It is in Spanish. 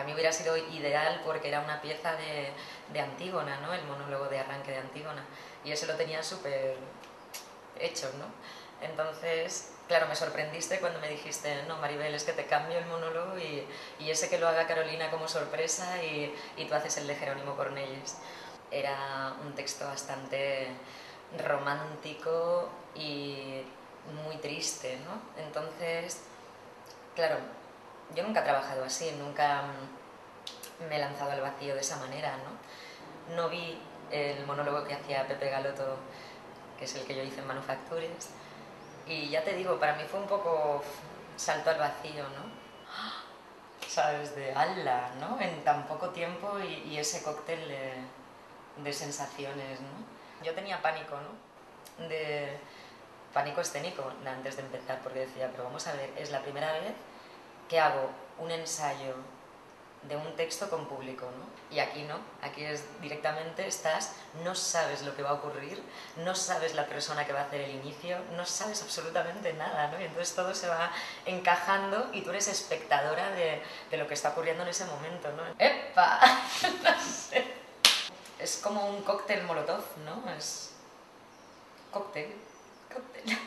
para mí hubiera sido ideal porque era una pieza de Antígona, ¿no? El monólogo de arranque de Antígona. Y ese lo tenía súper hecho, ¿no? Entonces, claro, me sorprendiste cuando me dijiste, no, Maribel, es que te cambio el monólogo y ese que lo haga Carolina como sorpresa y tú haces el de Jerónimo Cornelles. Era un texto bastante romántico y muy triste, ¿no? Entonces, claro, yo nunca he trabajado así, nunca me he lanzado al vacío de esa manera, ¿no? No vi el monólogo que hacía Pepe Galoto, que es el que yo hice en Manufactures, y ya te digo, para mí fue un poco salto al vacío, ¿no? ¿Sabes? De ala, ¿no? En tan poco tiempo y ese cóctel de sensaciones, ¿no? Yo tenía pánico, ¿no? De pánico escénico antes de empezar, porque decía, pero vamos a ver, es la primera vez que hago un ensayo de un texto con público, ¿no? Y aquí no, aquí es directamente estás, no sabes lo que va a ocurrir, no sabes la persona que va a hacer el inicio, no sabes absolutamente nada, ¿no? Y entonces todo se va encajando y tú eres espectadora de lo que está ocurriendo en ese momento, ¿no? ¡Epa! No sé. Es como un cóctel molotov, ¿no? Es cóctel, cóctel.